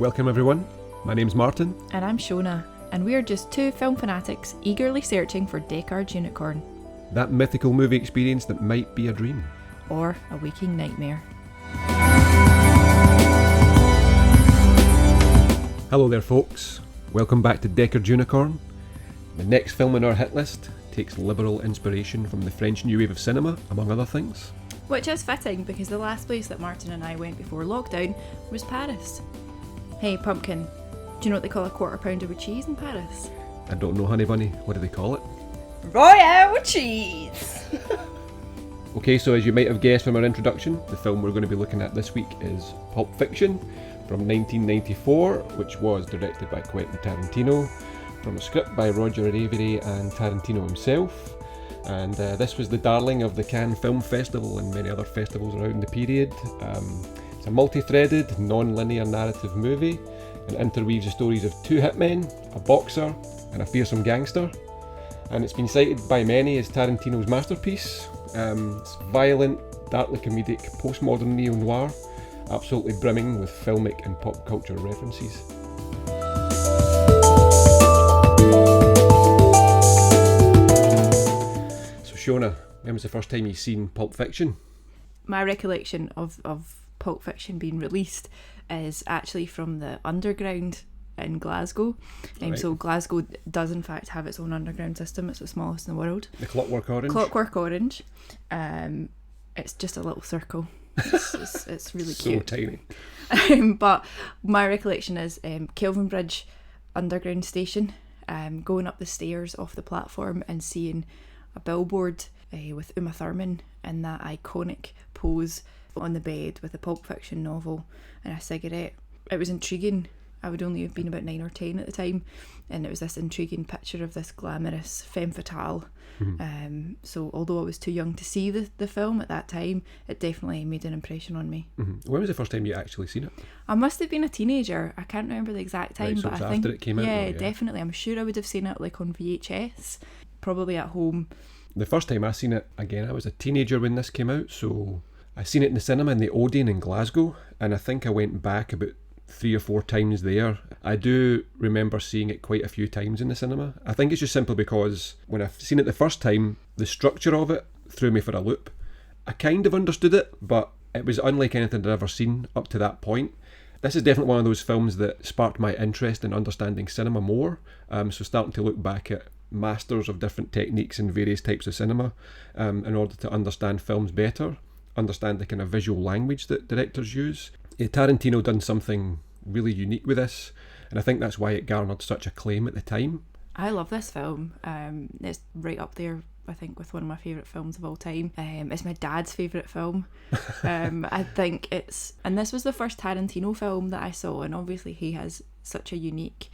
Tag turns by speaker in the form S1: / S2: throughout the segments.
S1: Welcome everyone, my name's Martin.
S2: And I'm Shonagh, and we are just two film fanatics eagerly searching for Deckard's unicorn.
S1: That mythical movie experience that might be a dream.
S2: Or a waking nightmare.
S1: Hello there folks, welcome back to Deckard's Unicorn. The next film on our hit list takes liberal inspiration from the French New Wave of cinema, among other things.
S2: Which is fitting because the last place that Martin and I went before lockdown was Paris. Hey Pumpkin, do you know what they call a quarter pounder with cheese in Paris?
S1: I don't know, honey bunny, what do they call it?
S2: Royale cheese!
S1: Okay, so as you might have guessed from our introduction, the film we're going to be looking at this week is Pulp Fiction from 1994, which was directed by Quentin Tarantino, from a script by Roger Avary and Tarantino himself. And this was the darling of the Cannes Film Festival and many other festivals around the period. It's a multi-threaded, non-linear narrative movie and interweaves the stories of two hitmen, a boxer and a fearsome gangster. And it's been cited by many as Tarantino's masterpiece. It's violent, darkly comedic, postmodern neo-noir, absolutely brimming with filmic and pop culture references. So Shonagh, when was the first time you seen Pulp Fiction?
S2: My recollection of Pulp Fiction being released is actually from the Underground in Glasgow.
S1: Right.
S2: So Glasgow does in fact have its own underground system. It's the smallest in the world.
S1: The Clockwork Orange?
S2: Clockwork Orange. It's just a little circle. It's really cute.
S1: So tiny.
S2: But my recollection is Kelvin Bridge Underground Station, going up the stairs off the platform and seeing a billboard with Uma Thurman in that iconic pose on the bed with a Pulp Fiction novel and a cigarette. It was intriguing. I would only have been about 9 or 10 at the time, and it was this intriguing picture of this glamorous femme fatale.
S1: Mm-hmm.
S2: So although I was too young to see the film at that time, it definitely made an impression on me.
S1: Mm-hmm. When was the first time you actually seen it?
S2: I must have been a teenager. I can't remember the exact time,
S1: Right, so
S2: but
S1: it was
S2: I think
S1: after it came out,
S2: yeah,
S1: though, yeah.
S2: Definitely. I'm sure I would have seen it like on VHS, probably at home.
S1: The first time I seen it, again, I was a teenager when this came out, so I seen it in the cinema in the Odeon in Glasgow, and I think I went back about 3 or 4 times there. I do remember seeing it quite a few times in the cinema. I think it's just simply because when I've seen it the first time, the structure of it threw me for a loop. I kind of understood it, but it was unlike anything I'd ever seen up to that point. This is definitely one of those films that sparked my interest in understanding cinema more, so starting to look back at masters of different techniques in various types of cinema in order to understand films better, understand the kind of visual language that directors use. Tarantino done something really unique with this, and I think that's why it garnered such acclaim at the time.
S2: I love this film. It's right up there, I think, with one of my favourite films of all time. It's my dad's favourite film. I think and this was the first Tarantino film that I saw, and obviously he has such a unique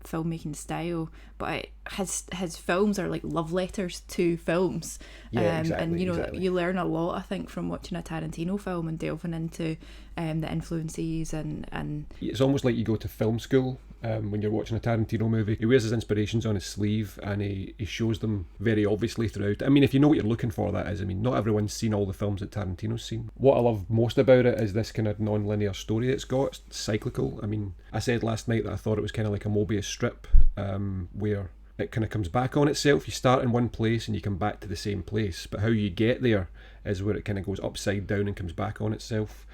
S2: filmmaking style, but his films are like love letters to films.
S1: Yeah, exactly,
S2: and
S1: exactly.
S2: You learn a lot, I think, from watching a Tarantino film and delving into the influences and
S1: It's almost like you go to film school when you're watching a Tarantino movie. He wears his inspirations on his sleeve and he shows them very obviously throughout. I mean, if you know what you're looking for, that is. I mean, not everyone's seen all the films that Tarantino's seen. What I love most about it is this kind of non-linear story it's got. It's cyclical. I mean, I said last night that I thought it was kind of like a Mobius strip where it kind of comes back on itself. You start in one place and you come back to the same place, but how you get there is where it kind of goes upside down and comes back on itself.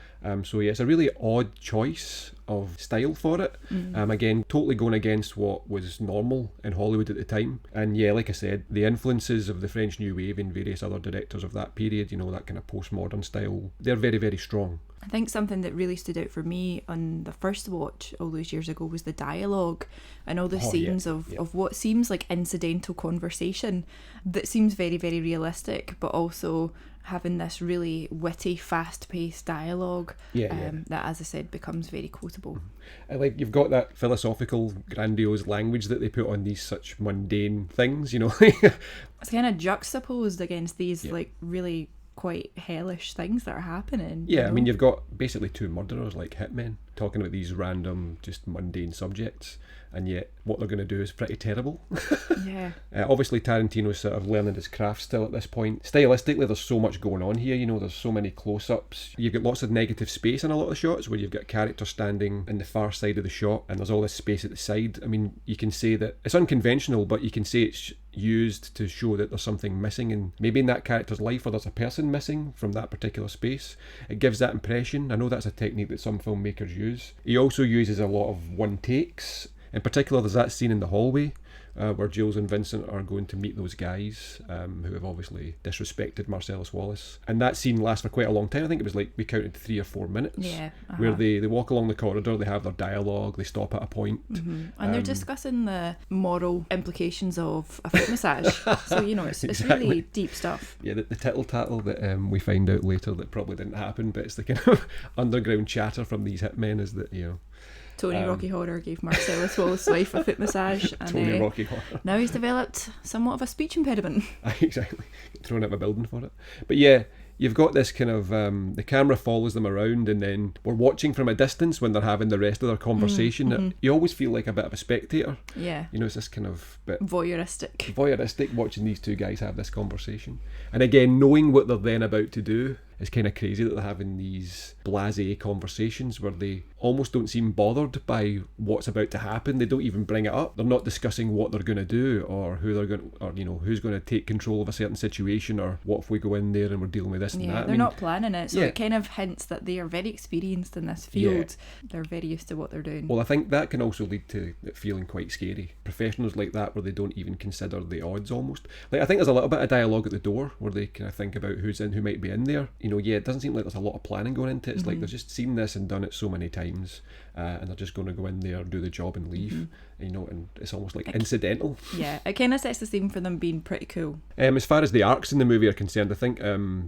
S1: So yeah, it's a really odd choice of style for it. Again, totally going against what was normal in Hollywood at the time. And yeah, like I said, the influences of the French New Wave and various other directors of that period, that kind of postmodern style, they're very, very strong.
S2: I think something that really stood out for me on the first watch all those years ago was the dialogue and all the scenes of what seems like incidental conversation that seems very, very realistic, but also having this really witty, fast-paced dialogue that, as I said, becomes very quotable.
S1: And like, you've got that philosophical, grandiose language that they put on these such mundane things,
S2: It's kind of juxtaposed against these like really quite hellish things that are happening.
S1: Yeah, I mean, you've got basically two murderers, like hitmen, talking about these random, just mundane subjects, and yet what they're going to do is pretty terrible.
S2: Yeah.
S1: Obviously, Tarantino's sort of learning his craft still at this point. Stylistically, there's so much going on here, you know, there's so many close-ups. You've got lots of negative space in a lot of the shots where you've got characters standing in the far side of the shot, and there's all this space at the side. I mean, you can say that it's unconventional, but you can say it's used to show that there's something missing, and maybe in that character's life, or there's a person missing from that particular space. It gives that impression. I know that's a technique that some filmmakers use. He also uses a lot of one takes. In particular, there's that scene in the hallway where Jules and Vincent are going to meet those guys who have obviously disrespected Marcellus Wallace. And that scene lasts for quite a long time. I think it was like, we counted 3 or 4 minutes.
S2: Yeah.
S1: Where they walk along the corridor, they have their dialogue, they stop at a point.
S2: And they're discussing the moral implications of a foot massage. So, you know, it's
S1: Exactly.
S2: really deep stuff.
S1: Yeah, the tittle-tattle that we find out later that probably didn't happen, but it's the kind of underground chatter from these hitmen is that, you know,
S2: Tony Rocky Horror gave Marcellus Wallace's wife a foot massage, and
S1: Tony Rocky Horror.
S2: now he's developed somewhat of a speech impediment.
S1: Exactly. Thrown out my building for it. But yeah, you've got this kind of, the camera follows them around, and then we're watching from a distance when they're having the rest of their conversation. You always feel like a bit of a spectator.
S2: Yeah.
S1: You know, it's this kind of bit
S2: Voyeuristic
S1: watching these two guys have this conversation. And again, knowing what they're then about to do, it's kind of crazy that they're having these blasé conversations where they almost don't seem bothered by what's about to happen. They don't even bring it up. They're not discussing what they're going to do, or who they're going, or you know, who's going to take control of a certain situation, or what if we go in there and we're dealing with this and
S2: Yeah,
S1: that.
S2: they're not planning it, so
S1: yeah.
S2: it kind of hints that they are very experienced in this field. They're very used to what they're doing.
S1: Well, I think that can also lead to it feeling quite scary. Professionals like that, where they don't even consider the odds almost. Like, I think there's a little bit of dialogue at the door where they kind of think about who's in, who might be in there. You know, yeah, it doesn't seem like there's a lot of planning going into it. It's like they've just seen this and done it so many times, and they're just going to go in there, do the job and leave. You know, and it's almost like incidental.
S2: Yeah, it kind of sets the scene for them being pretty cool.
S1: As far as the arcs in the movie are concerned, I think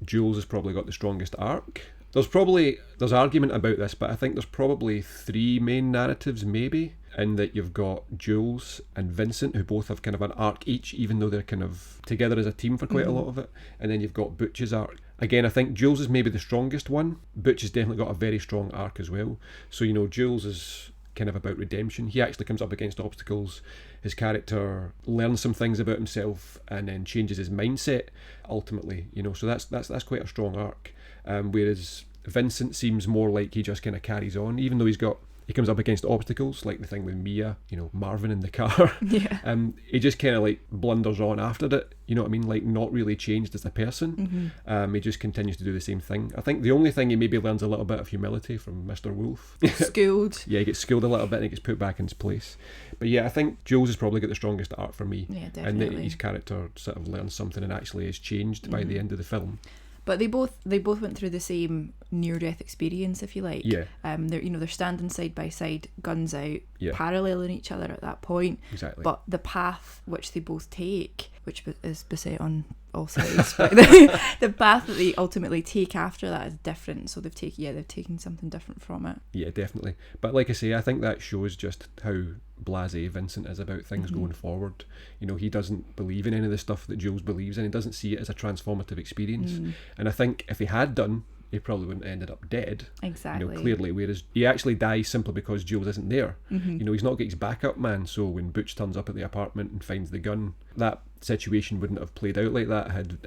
S1: Jules has probably got the strongest arc. There's argument about this, but I think there's probably 3 main narratives maybe, in that you've got Jules and Vincent, who both have kind of an arc each, even though they're kind of together as a team for quite a lot of it. And then you've got Butch's arc. Again, I think Jules is maybe the strongest one. Butch has definitely got a very strong arc as well. So, you know, Jules is kind of about redemption. He actually comes up against obstacles. His character learns some things about himself and then changes his mindset ultimately, you know, so that's quite a strong arc. Whereas Vincent seems more like he just kind of carries on, even though he comes up against obstacles, like the thing with Mia, you know, Marvin in the car.
S2: Yeah.
S1: He just kind of like blunders on after it, you know what I mean? Like, not really changed as a person. He just continues to do the same thing. I think the only thing he maybe learns a little bit of humility from Mr. Wolf.
S2: Schooled.
S1: Yeah, he gets schooled a little bit and he gets put back in his place. But yeah, I think Jules has probably got the strongest arc for me.
S2: Yeah,
S1: And
S2: definitely.
S1: that his character sort of learns something and actually is changed by the end of the film.
S2: But they both went through the same near-death experience, if you like.
S1: Yeah.
S2: They're standing side by side, guns out,
S1: Yeah.
S2: paralleling each other at that point.
S1: Exactly.
S2: But the path which they both take, which is beset on all sides, but the path that they ultimately take after that is different. So they've taken something different from it.
S1: Yeah, definitely. But like I say, I think that shows just how blasé Vincent is about things going forward. You know, he doesn't believe in any of the stuff that Jules believes in. He doesn't see it as a transformative experience. And I think if he had done, he probably wouldn't have ended up dead.
S2: Exactly.
S1: You know, clearly. Whereas he actually dies simply because Jules isn't there. You know, he's not got his backup man. So when Butch turns up at the apartment and finds the gun, that situation wouldn't have played out like that had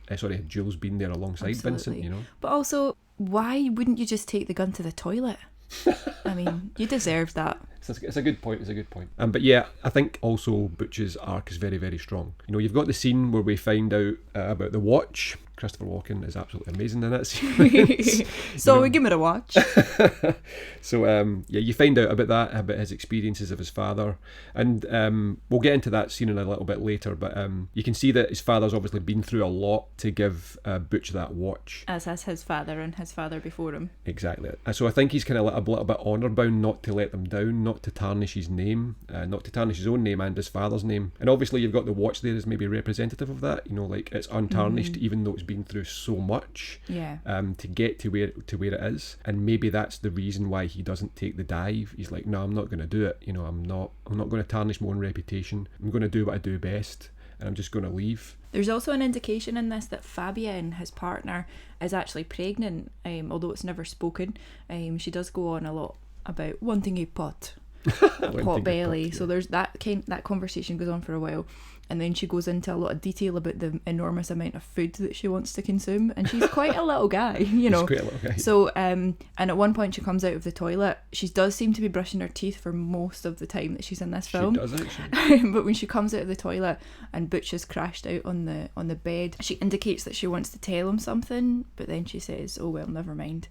S1: had Jules been there alongside
S2: Absolutely.
S1: Vincent. You know.
S2: But also, why wouldn't you just take the gun to the toilet? I mean, you deserved that.
S1: It's a good point. But yeah, I think also Butch's arc is very, very strong. You know, you've got the scene where we find out about the watch. Christopher Walken is absolutely amazing in that scene.
S2: So we give it a watch.
S1: So you find out about that, about his experiences of his father, and we'll get into that scene in a little bit later. But you can see that his father's obviously been through a lot to give Butch that watch.
S2: As has his father and his father before him.
S1: Exactly. So I think he's kind of a little bit honour bound not to let them down, not to tarnish his name, not to tarnish his own name and his father's name. And obviously you've got the watch there as maybe representative of that. You know, like it's untarnished, even though it's been through so much.
S2: Yeah.
S1: To get to where it is, and maybe that's the reason why he doesn't take the dive. He's like, no, I'm not going to do it. You know, I'm not going to tarnish my own reputation. I'm going to do what I do best. and I'm just going to leave.
S2: There's also an indication in this that Fabienne, his partner, is actually pregnant, although it's never spoken. She does go on a lot about wanting a pot belly. Yeah. So there's that conversation goes on for a while. And then she goes into a lot of detail about the enormous amount of food that she wants to consume. And she's quite a little guy, you know.
S1: She's quite a little guy.
S2: So, and at one point she comes out of the toilet. She does seem to be brushing her teeth for most of the time that she's in this film.
S1: She does, actually.
S2: But when she comes out of the toilet and Butch is crashed out on the bed, she indicates that she wants to tell him something, but then she says, oh, well, never mind.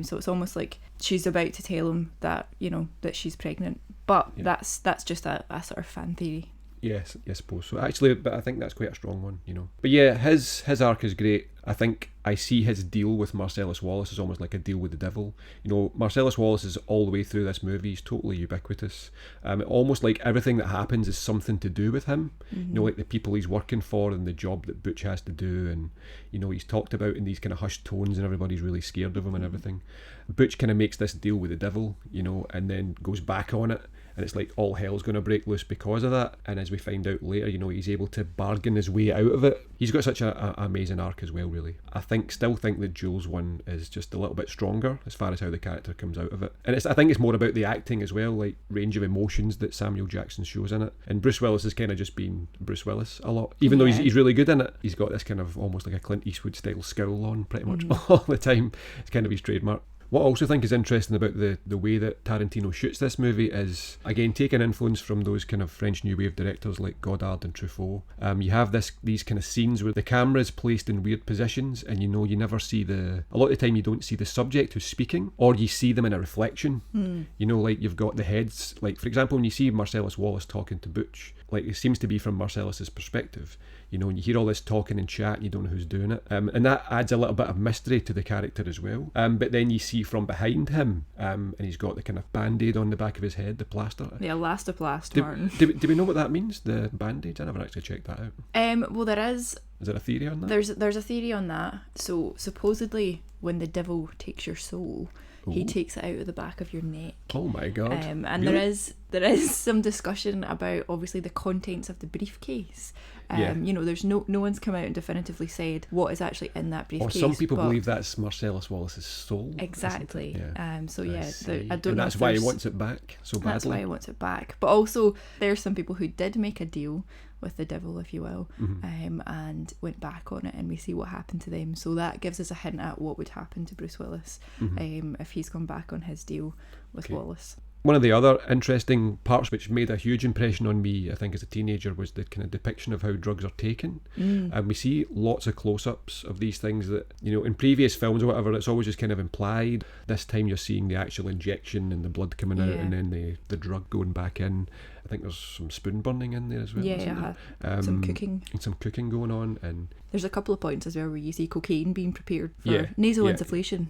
S2: So it's almost like she's about to tell him that, you know, that she's pregnant. But that's just a sort of fan theory.
S1: Yes, I suppose so. Actually, but I think that's quite a strong one, you know. But yeah, his arc is great. I think I see his deal with Marcellus Wallace as almost like a deal with the devil. You know, Marcellus Wallace is all the way through this movie. He's totally ubiquitous. Almost like everything that happens is something to do with him. You know, like the people he's working for and the job that Butch has to do. And, you know, he's talked about in these kind of hushed tones and everybody's really scared of him and everything. Butch kind of makes this deal with the devil, you know, and then goes back on it. And it's like all hell's going to break loose because of that. And as we find out later, you know, he's able to bargain his way out of it. He's got such an amazing arc as well, really. I still think that Jules one is just a little bit stronger as far as how the character comes out of it. And I think it's more about the acting as well, like range of emotions that Samuel Jackson shows in it. And Bruce Willis has kind of just been Bruce Willis a lot. Even though he's really good in it, he's got this kind of almost like a Clint Eastwood style scowl on pretty much all the time. It's kind of his trademark. What I also think is interesting about the way that Tarantino shoots this movie is, again, taking influence from those kind of French New Wave directors like Godard and Truffaut. You have these kind of scenes where the camera is placed in weird positions and, you know, you never see a lot of the time you don't see the subject who's speaking, or you see them in a reflection. You know, like you've got the heads, like for example, when you see Marcellus Wallace talking to Butch, like it seems to be from Marcellus's perspective. You know, and you hear all this talking and chat and you don't know who's doing it. And that adds a little bit of mystery to the character as well. But then you see from behind him, and he's got the kind of band-aid on the back of his head, the plaster.
S2: The elastoplast, Martin.
S1: Do we know what that means, the band-aids? I never actually checked that out.
S2: Well, there is...
S1: Is there a theory on that?
S2: There's a theory on that. So, supposedly, when the devil takes your soul... He takes it out of the back of your neck.
S1: Oh my god!
S2: And
S1: really?
S2: there is some discussion about obviously the contents of the briefcase. You know, there's no one's come out and definitively said what is actually in that briefcase.
S1: Or some people believe that's Marcellus Wallace's soul.
S2: Exactly.
S1: Yeah.
S2: So yeah,
S1: I don't know. That's why he wants it back so badly.
S2: That's why he wants it back. But also, there's some people who did make a deal with the devil, if you will, and went back on it, and we see what happened to them. So that gives us a hint at what would happen to Bruce Willis if he's gone back on his deal with Wallace.
S1: One of the other interesting parts which made a huge impression on me, I think, as a teenager, was the kind of depiction of how drugs are taken. And we see lots of close-ups of these things that, you know, in previous films or whatever, it's always just kind of implied. This time you're seeing the actual injection and the blood coming out and then the drug going back in. I think there's some spoon burning in there as well.
S2: Yeah, some cooking.
S1: And some cooking going on. And
S2: there's a couple of points as well where you see cocaine being prepared for nasal insufflation.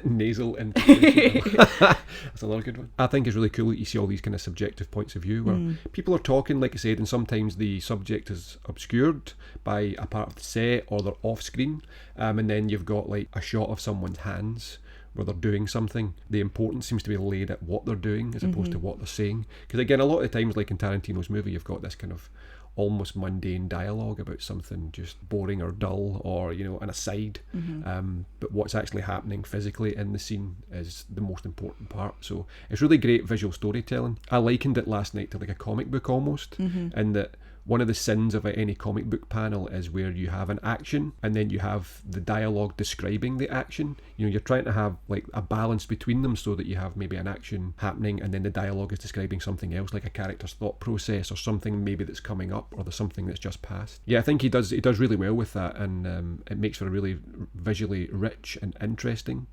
S1: Nasal insufflation. That's another good one. I think it's really cool that you see all these kind of subjective points of view where people are talking, like I said, and sometimes the subject is obscured by a part of the set or they're off screen, and then you've got like a shot of someone's hands where they're doing something. The importance seems to be laid at what they're doing as opposed to what they're saying, because again, a lot of the times, like in Tarantino's movie, you've got this kind of almost mundane dialogue about something just boring or dull, or, you know, an aside, but what's actually happening physically in the scene is the most important part. So it's really great visual storytelling. I likened it last night to like a comic book almost, in that one of the sins of any comic book panel is where you have an action and then you have the dialogue describing the action. You know, you're trying to have like a balance between them so that you have maybe an action happening and then the dialogue is describing something else, like a character's thought process or something maybe that's coming up, or there's something that's just passed. Yeah, I think he does really well with that, and it makes for a really visually rich and interesting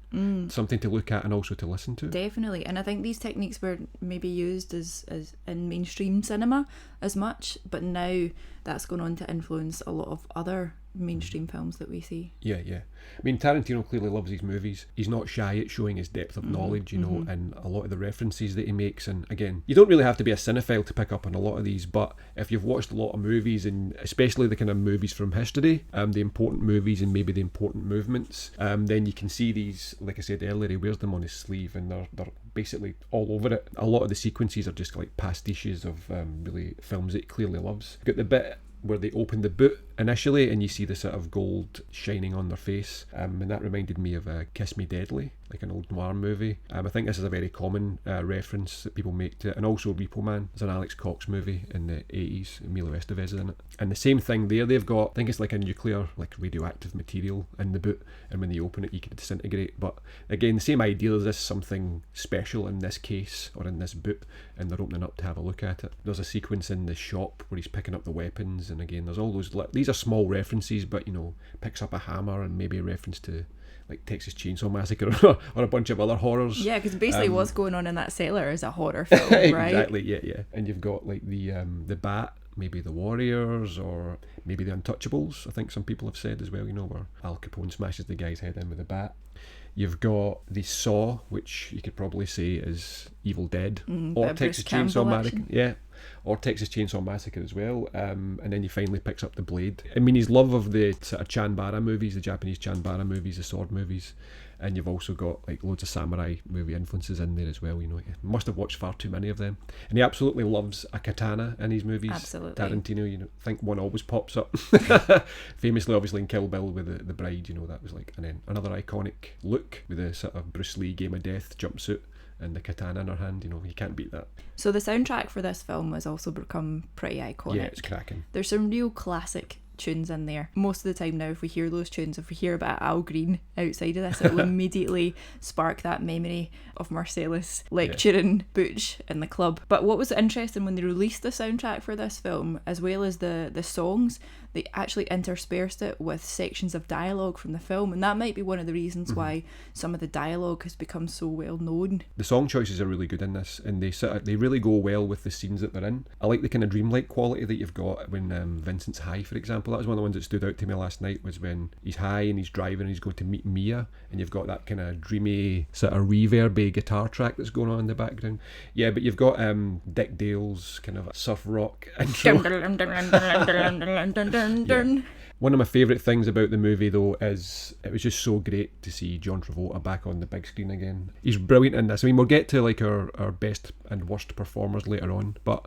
S1: something to look at and also to listen to.
S2: Definitely. And I think these techniques were maybe used as in mainstream cinema as much, but now that's gone on to influence a lot of other mainstream films that we see.
S1: Yeah. I mean, Tarantino clearly loves these movies. He's not shy at showing his depth of knowledge, you know, and a lot of the references that he makes. And again, you don't really have to be a cinephile to pick up on a lot of these, but if you've watched a lot of movies, and especially the kind of movies from history, the important movies and maybe the important movements, then you can see these, like I said earlier, he wears them on his sleeve and they're basically all over it. A lot of the sequences are just like pastiches of really films that he clearly loves. Got the bit where they open the boot initially and you see the sort of gold shining on their face, and that reminded me of Kiss Me Deadly, like an old noir movie. I think this is a very common reference that people make to it. And also Repo Man is an Alex Cox movie in the 80s. Emilio Estevez is in it. And the same thing there, they've got, I think it's like a nuclear, like radioactive material in the boot, and when they open it you can disintegrate. But again, the same idea, is this something special in this case or in this boot, and they're opening up to have a look at it. There's a sequence in the shop where he's picking up the weapons, and again there's all those, these are small references, but picks up a hammer and maybe a reference to like Texas Chainsaw Massacre or a bunch of other horrors.
S2: Yeah, because basically what's going on in that cellar is a horror film, right?
S1: Exactly, yeah. And you've got like the Bat, maybe the Warriors, or maybe the Untouchables, I think some people have said as well, where Al Capone smashes the guy's head in with a bat. You've got the Saw, which you could probably say is Evil Dead, or Texas Chainsaw Massacre. Yeah, or Texas Chainsaw Massacre as well. And then he finally picks up the Blade. I mean, his love of the sort of Chanbara movies, the Japanese Chanbara movies, the sword movies. And you've also got like loads of samurai movie influences in there as well. He must have watched far too many of them. And he absolutely loves a katana in his movies.
S2: Absolutely.
S1: Tarantino, I think one always pops up. Famously, obviously, in Kill Bill with the bride, that was like, and then another iconic look with the sort of Bruce Lee Game of Death jumpsuit and the katana in her hand. You can't beat that.
S2: So the soundtrack for this film has also become pretty iconic.
S1: Yeah, it's cracking.
S2: There's some real classic tunes in there. Most of the time now, if we hear those tunes, if we hear about Al Green outside of this, it will immediately spark that memory of Marcellus lecturing Butch in the club. But what was interesting, when they released the soundtrack for this film, as well as the songs, they actually interspersed it with sections of dialogue from the film, and that might be one of the reasons why some of the dialogue has become so well known. The
S1: song choices are really good in this, and they really go well with the scenes that they're in. I like the kind of dreamlike quality that you've got when Vincent's high, for example. That was one of the ones that stood out to me last night, was when he's high and he's driving and he's going to meet Mia, and you've got that kind of dreamy sort of reverby guitar track that's going on in the background. Yeah, but you've got Dick Dale's kind of surf rock intro. Yeah. One of my favourite things about the movie, though, is it was just so great to see John Travolta back on the big screen again. He's brilliant in this. I mean, we'll get to like our best and worst performers later on, but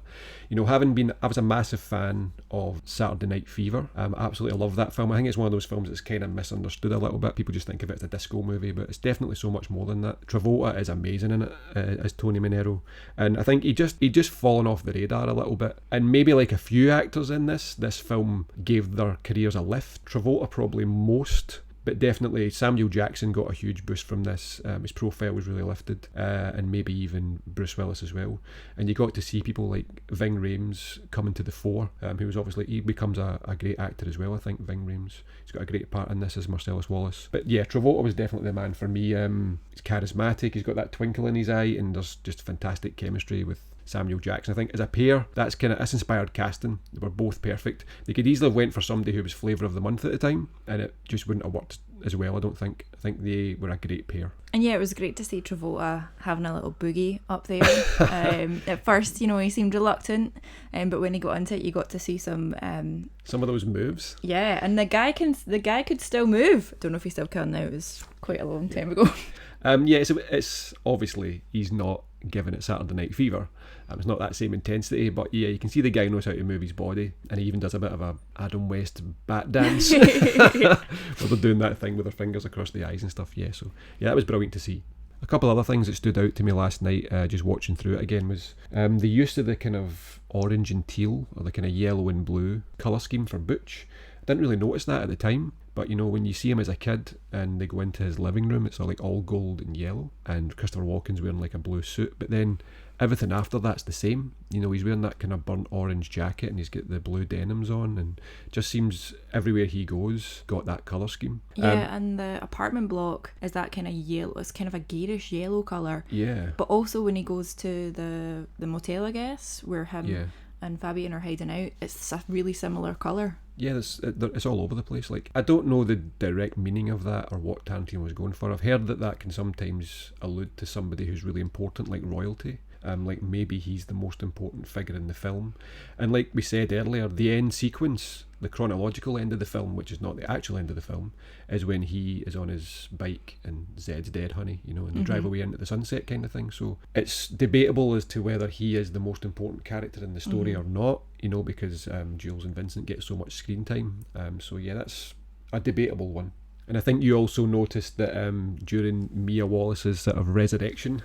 S1: I was a massive fan of Saturday Night Fever. I absolutely love that film. I think it's one of those films that's kind of misunderstood a little bit. People just think of it as a disco movie, but it's definitely so much more than that. Travolta is amazing in it as Tony Manero, and I think he just fallen off the radar a little bit. And maybe like a few actors in this film gave their careers a lift. Travolta probably most, but definitely Samuel Jackson got a huge boost from this. His profile was really lifted, and maybe even Bruce Willis as well. And you got to see people like Ving Rhames coming to the fore, who was obviously, he becomes a great actor as well, I think, Ving Rhames. He's got a great part in this as Marcellus Wallace. But yeah, Travolta was definitely the man for me. He's charismatic, he's got that twinkle in his eye, and there's just fantastic chemistry with Samuel Jackson. I think as a pair, that's inspired casting. They were both perfect. They could easily have went for somebody who was flavour of the month at the time, and it just wouldn't have worked as well, I don't think. I think they were a great pair.
S2: And yeah, it was great to see Travolta having a little boogie up there. At first, he seemed reluctant, but when he got into it, you got to see some
S1: of those moves.
S2: Yeah, and the guy could still move. Don't know if he still can now. It was quite a long time ago.
S1: Yeah, it's obviously he's not giving it Saturday Night Fever. It's not that same intensity, but yeah, you can see the guy knows how to move his body, and he even does a bit of a Adam West bat dance where they're doing that thing with their fingers across the eyes and stuff. Yeah, so yeah, that was brilliant to see. A couple other things that stood out to me last night, just watching through it again, was the use of the kind of orange and teal, or the kind of yellow and blue colour scheme for Butch. I didn't really notice that at the time, but when you see him as a kid and they go into his living room, it's all gold and yellow, and Christopher Walken's wearing like a blue suit, but then everything after that's the same. He's wearing that kind of burnt orange jacket, and he's got the blue denims on, and just seems everywhere he goes got that colour scheme.
S2: Yeah, and the apartment block is that kind of yellow. It's kind of a garish yellow colour.
S1: Yeah.
S2: But also when he goes to the motel, I guess, where him and Fabian are hiding out, it's a really similar colour.
S1: Yeah, it's all over the place. Like, I don't know the direct meaning of that or what Tarantino was going for. I've heard that can sometimes allude to somebody who's really important, like royalty. Like maybe he's the most important figure in the film. And like we said earlier, the end sequence the chronological end of the film, which is not the actual end of the film, is when he is on his bike and Zed's dead, honey, you know, and they drive away into the sunset kind of thing. So it's debatable as to whether he is the most important character in the story or not, you know, because Jules and Vincent get so much screen time. So yeah, that's a debatable one. And I think you also noticed that during Mia Wallace's sort of resurrection,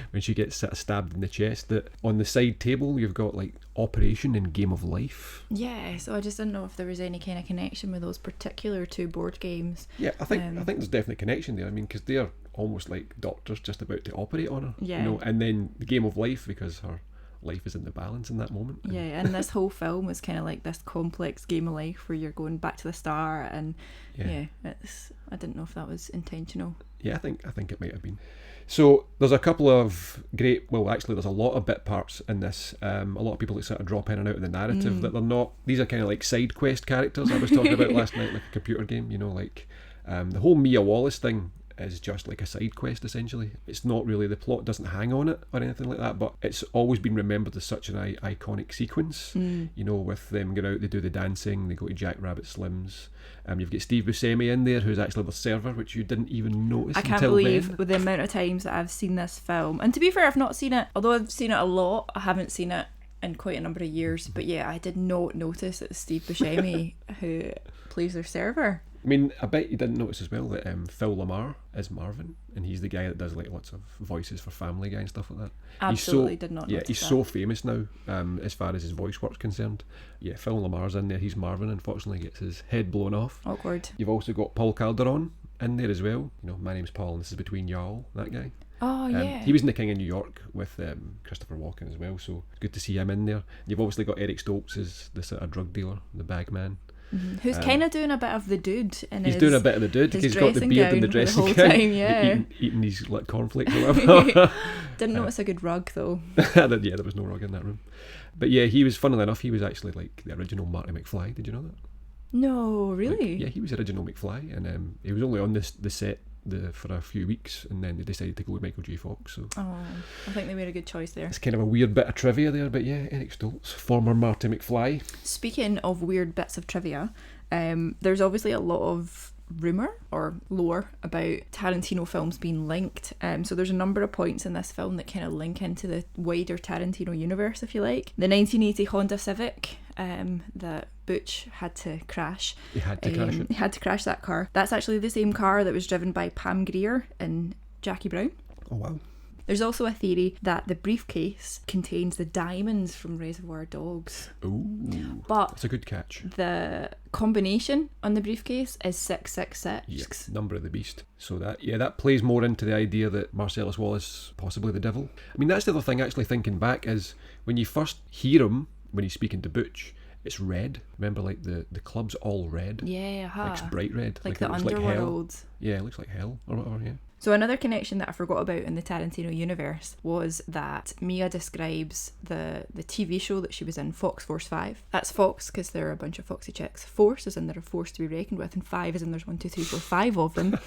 S1: when she gets sort of stabbed in the chest, that on the side table you've got like Operation and Game of Life.
S2: Yeah, so I just didn't know if there was any kind of connection with those particular two board games.
S1: Yeah, I think there's definitely a connection there. I mean, because they're almost like doctors just about to operate on her.
S2: Yeah.
S1: You know, and then the Game of Life, because her life is in the balance in that moment.
S2: Yeah, and this whole film was kind of like this complex game of life where you're going back to the start, and it's, I didn't know if that was intentional.
S1: Yeah, I think it might have been. So there's a couple of great, well actually there's a lot of bit parts in this. A lot of people that sort of drop in and out of the narrative that they're not, these are kind of like side quest characters I was talking about last night, like a computer game, you know, like the whole Mia Wallace thing is just like a side quest essentially. It's not really, the plot doesn't hang on it or anything like that, but it's always been remembered as such an iconic sequence, you know, with them going out, they do the dancing, they go to Jack Rabbit Slim's. You've got Steve Buscemi in there, who's actually the server, which you didn't even notice until then. I can't believe
S2: with the amount of times that I've seen this film, and to be fair, I've not seen it, although I've seen it a lot, I haven't seen it in quite a number of years, but yeah, I did not notice that Steve Buscemi who plays their server.
S1: I mean, I bet you didn't notice as well that Phil Lamar is Marvin, and he's the guy that does like lots of voices for Family Guy and stuff like that.
S2: Absolutely did not notice
S1: Yeah, he's
S2: that.
S1: so famous now, as far as his voice work's concerned. Yeah, Phil Lamar's in there, he's Marvin, unfortunately gets his head blown off.
S2: Awkward.
S1: You've also got Paul Calderon in there as well. You know, my name's Paul and this is between y'all, that guy.
S2: Oh, yeah.
S1: He was in The King of New York with Christopher Walken as well, so it's good to see him in there. You've obviously got Eric Stoltz as the sort of drug dealer, the bag man.
S2: Who's kind of doing a bit of the dude in
S1: he's doing a bit of the dude because he's got the beard and the dressing
S2: gown
S1: gown,
S2: time, yeah.
S1: eating these like cornflakes or whatever.
S2: Didn't notice a good rug though.
S1: Yeah, there was no rug in that room. But yeah, he was, funnily enough, he was actually like the original Marty McFly. Did you know that?
S2: No, really?
S1: Like, yeah, he was the original McFly, and he was only on the set for a few weeks, and then they decided to go with Michael J. Fox. So
S2: I think they made a good choice there.
S1: It's kind of a weird bit of trivia there, but yeah, Eric Stoltz, former Marty McFly. Speaking
S2: of weird bits of trivia, there's obviously a lot of rumour or lore about Tarantino films being linked. So there's a number of points in this film that kind of link into the wider Tarantino universe, if you like. The 1980 Honda Civic that Butch had to crash.
S1: He had to crash it.
S2: He had to crash that car. That's actually the same car that was driven by Pam Grier in Jackie Brown.
S1: Oh, wow.
S2: There's also a theory that the briefcase contains the diamonds from Reservoir Dogs.
S1: Ooh,
S2: but
S1: that's a good catch.
S2: The combination on the briefcase is 666.
S1: Yes, number of the beast. So that plays more into the idea that Marcellus Wallace possibly the devil. I mean, that's the other thing actually thinking back is when you first hear him when he's speaking to Butch, it's red. Remember, like the club's all red.
S2: Yeah,
S1: like it's bright red.
S2: Like the underworld.
S1: Like yeah, it looks like hell or whatever. Yeah.
S2: So another connection that I forgot about in the Tarantino universe was that Mia describes the TV show that she was in, Fox Force 5. That's Fox because there are a bunch of foxy chicks. Force is in they're a force to be reckoned with, and 5 is in there's 1, 2, 3, 4, 5 of them.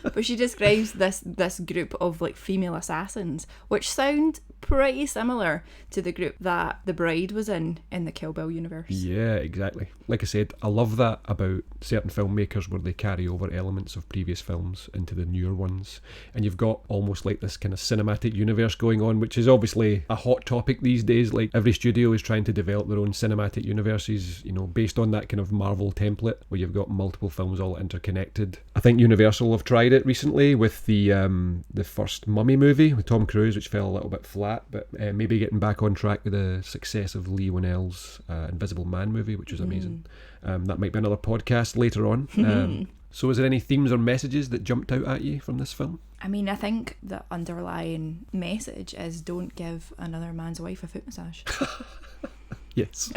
S2: But she describes this group of like female assassins, which sound pretty similar to the group that the bride was in the Kill Bill universe.
S1: Yeah, exactly. Like I said, I love that about certain filmmakers where they carry over elements of previous films into the newer ones. And you've got almost like this kind of cinematic universe going on, which is obviously a hot topic these days. Like every studio is trying to develop their own cinematic universes, you know, based on that kind of Marvel template where you've got multiple films all interconnected. I think Universal have tried it recently with the first Mummy movie with Tom Cruise, which fell a little bit flat, but maybe getting back on track with the success of Lee Whannell's Invisible Man movie, which was amazing. That might be another podcast later on. So is there any themes or messages that jumped out at you from this film?
S2: I mean, I think the underlying message is don't give another man's wife a foot massage.
S1: Yes.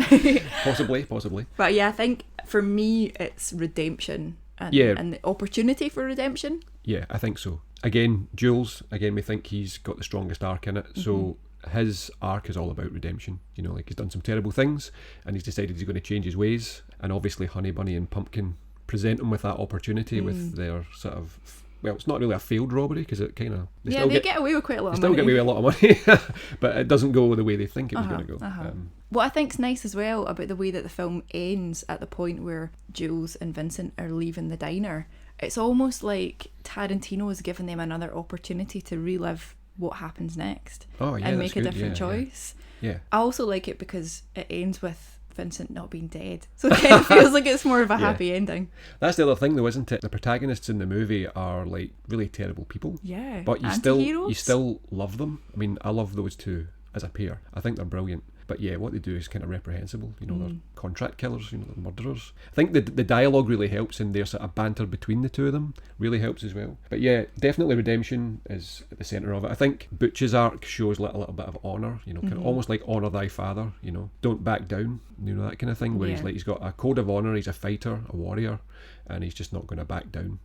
S1: Possibly.
S2: But yeah, I think for me it's redemption and the opportunity for redemption.
S1: Yeah, I think so. Again, Jules, we think he's got the strongest arc in it. So his arc is all about redemption. You know, like he's done some terrible things and he's decided he's going to change his ways. And obviously Honey Bunny and Pumpkin present him with that opportunity with their sort of well, it's not really a failed robbery because it kind of
S2: They get away with quite a lot of
S1: still
S2: money.
S1: get away with a lot of money, but it doesn't go the way they think it was going to go.
S2: What I think's nice as well about the way that the film ends at the point where Jules and Vincent are leaving the diner, it's almost like Tarantino is giving them another opportunity to relive what happens next and make a different choice.
S1: Yeah.
S2: I also like it because it ends with Vincent not being dead, so it kind of feels like it's more of a happy ending.
S1: That's the other thing though, isn't it? The protagonists in the movie are like really terrible people,
S2: but
S1: you still love them. I mean, I love those two as a pair. I think they're brilliant. But yeah, what they do is kind of reprehensible. You know, they're contract killers, you know, they're murderers. I think the dialogue really helps, and their sort of banter between the two of them really helps as well. But yeah, definitely redemption is at the centre of it. I think Butch's arc shows a little bit of honour, you know, kind of almost like honour thy father, you know, don't back down, you know, that kind of thing, where he's got a code of honour, he's a fighter, a warrior, and he's just not going to back down.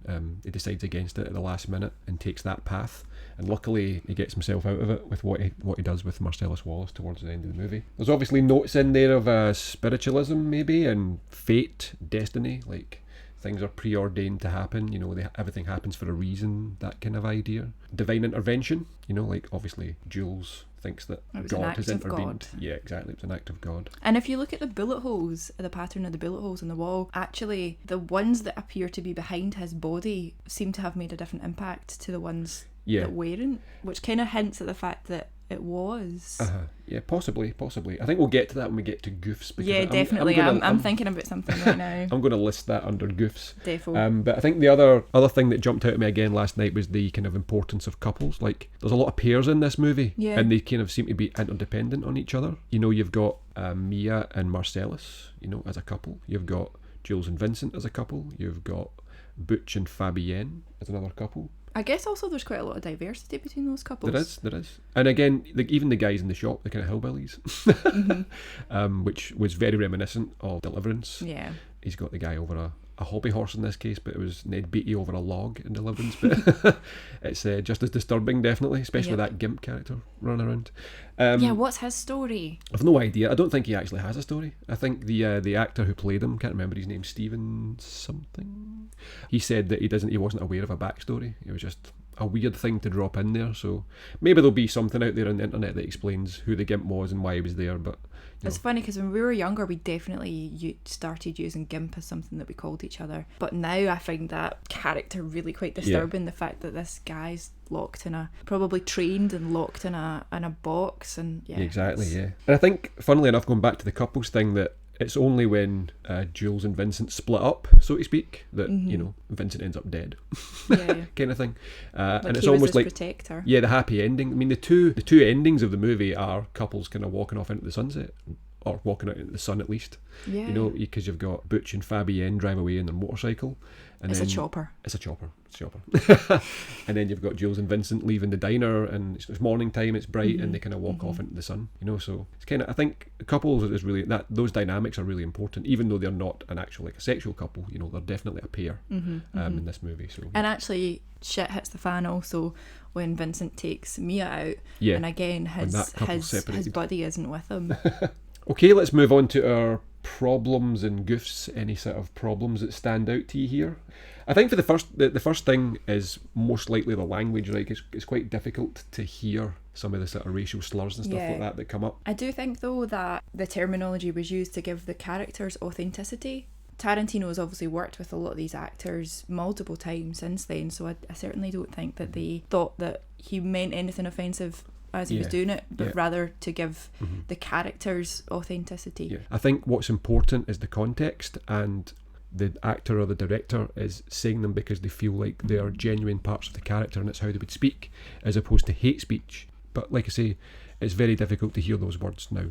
S1: He decides against it at the last minute and takes that path. And luckily he gets himself out of it with what he does with Marcellus Wallace towards the end of the movie. There's obviously notes in there of spiritualism maybe, and fate, destiny, like things are preordained to happen, you know, everything happens for a reason, that kind of idea. Divine intervention, you know, like obviously Jules thinks that God has intervened. Yeah, exactly, it's an act of God. And
S2: if you look at the bullet holes, the pattern of the bullet holes in the wall, actually the ones that appear to be behind his body seem to have made a different impact to the ones that weren't, which kind of hints at the fact that it was.
S1: Yeah, possibly. I think we'll get to that when we get to goofs.
S2: Yeah, definitely. I'm thinking about something right now.
S1: I'm going to list that under goofs.
S2: Defo.
S1: But I think the other thing that jumped out at me again last night was the kind of importance of couples. Like, there's a lot of pairs in this movie, and they kind of seem to be interdependent on each other. You know, you've got Mia and Marcellus, you know, as a couple. You've got Jules and Vincent as a couple. You've got Butch and Fabienne as another couple.
S2: I guess also there's quite a lot of diversity between those couples.
S1: There is. And again, even the guys in the shop, they're kind of hillbillies, which was very reminiscent of Deliverance.
S2: Yeah.
S1: He's got the guy over a hobby horse in this case, but it was Ned Beatty over a log in Deliverance. But it's just as disturbing, definitely, especially with that Gimp character running around.
S2: What's his story?
S1: I've no idea. I don't think he actually has a story. I think the actor who played him, can't remember his name, Stephen something. He said that he wasn't aware of a backstory. It was just a weird thing to drop in there. So maybe there'll be something out there on the internet that explains who the Gimp was and why he was there. But
S2: it's funny because when we were younger, we definitely started using Gimp as something that we called each other. But now I find that character really quite disturbing. The fact that this guy's locked in probably trained and locked in a box, and
S1: exactly. And I think, funnily enough, going back to the couples thing, that it's only when Jules and Vincent split up, so to speak, that you know, Vincent ends up dead, kind of thing.
S2: Like,
S1: and it's
S2: he was
S1: almost
S2: his
S1: like
S2: protector.
S1: Yeah, the happy ending. I mean, the two endings of the movie are couples kind of walking off into the sunset, or walking out into the sun at least.
S2: Yeah.
S1: You know, because you've got Butch and Fabienne drive away in their motorcycle. And
S2: It's
S1: then,
S2: a chopper.
S1: It's a chopper. And then you've got Jules and Vincent leaving the diner, and it's morning time, it's bright, and they kind of walk off into the sun. You know, so it's kind of, I think couples is really, that those dynamics are really important, even though they're not an actual, like a sexual couple. You know, they're definitely a pair in this movie. So, and
S2: actually, shit hits the fan also when Vincent takes Mia out, and again his buddy isn't with him.
S1: Okay, let's move on to our problems and goofs. Any sort of problems that stand out to you here? I think for the first thing is most likely the language. Like, it's quite difficult to hear some of the sort of racial slurs and stuff like that come up. I do think though that the terminology was used to give the characters authenticity. Tarantino has obviously worked with a lot of these actors multiple times since then, so I certainly don't think that they thought that he meant anything offensive as he was doing it, but rather to give the characters authenticity. Yeah. I think what's important is the context, and the actor or the director is saying them because they feel like they are genuine parts of the character, and it's how they would speak, as opposed to hate speech. But like I say, it's very difficult to hear those words now.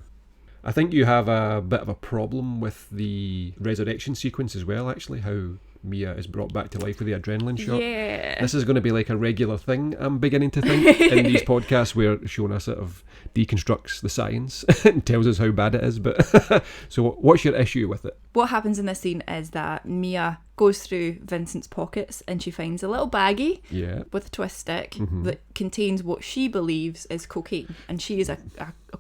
S1: I think you have a bit of a problem with the resurrection sequence as well, actually, how Mia is brought back to life with the adrenaline shot. Yeah. This is going to be like a regular thing, I'm beginning to think, in these podcasts where Shonagh sort of deconstructs the science and tells us how bad it is. But so what's your issue with it? What happens in this scene is that Mia goes through Vincent's pockets and she finds a little baggie with a twist stick that contains what she believes is cocaine, and she is a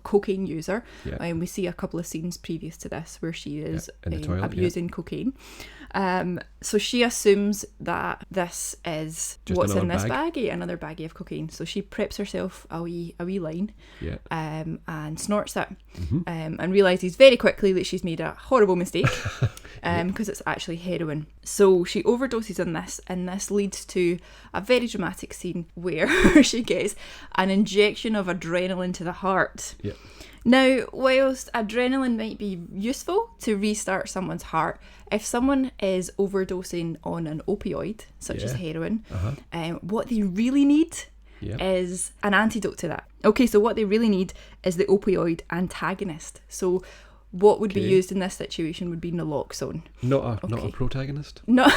S1: cocaine user. And we see a couple of scenes previous to this where she is abusing cocaine.
S2: So she assumes that this is
S1: Just
S2: what's in this
S1: another
S2: baggie, another baggie of cocaine. So she preps herself a wee line,
S1: Yeah.
S2: and snorts it, and realises very quickly that she's made a horrible mistake, because it's actually heroin. So she overdoses on this, and this leads to a very dramatic scene where she gets an injection of adrenaline to the heart.
S1: Yeah.
S2: Now, whilst adrenaline might be useful to restart someone's heart, if someone is overdosing on an opioid, such as heroin, what they really need is an antidote to that. Okay, so what they really need is the opioid antagonist. So what would be used in this situation would be naloxone.
S1: Not a protagonist?
S2: No.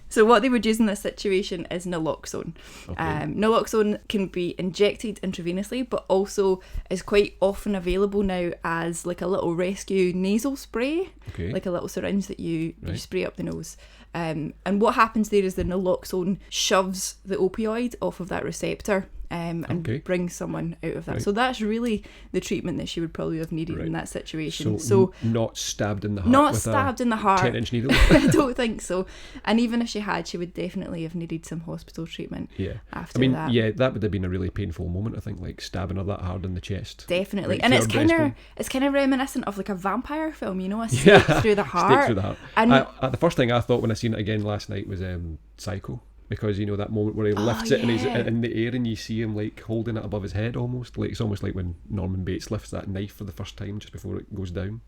S2: So what they would use in this situation is naloxone.
S1: Okay.
S2: Naloxone can be injected intravenously, but also is quite often available now as like a little rescue nasal spray, like a little syringe that you spray up the nose. And what happens there is the naloxone shoves the opioid off of that receptor, and brings someone out of that. So that's really the treatment that she would probably have needed in that situation. So
S1: not stabbed in the heart.
S2: Not stabbed in the heart.
S1: 10-inch needle.
S2: I don't think so. And even if she had, she would definitely have needed some hospital treatment. After that.
S1: Yeah, that would have been a really painful moment. I think, like stabbing her that hard in the chest.
S2: Definitely,
S1: Right,
S2: and
S1: to
S2: it's kind of reminiscent of like a vampire film. You know, a stake through the heart.
S1: Stake through the heart. And the first thing I thought when I seen it again last night was Psycho. Because, you know, that moment where he lifts it and he's in the air and you see him like holding it above his head almost. Like it's almost like when Norman Bates lifts that knife for the first time just before it goes down.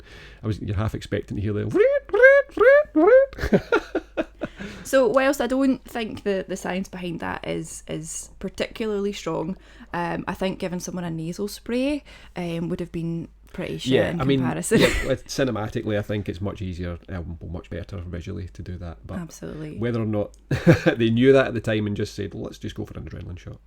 S1: You're half expecting to hear the
S2: So whilst I don't think the science behind that is particularly strong, I think giving someone a nasal spray would have been pretty shit in comparison.
S1: Cinematically, I think it's much easier, much better visually to do that. But
S2: absolutely.
S1: Whether or not they knew that at the time and just said, well, let's just go for an adrenaline shot.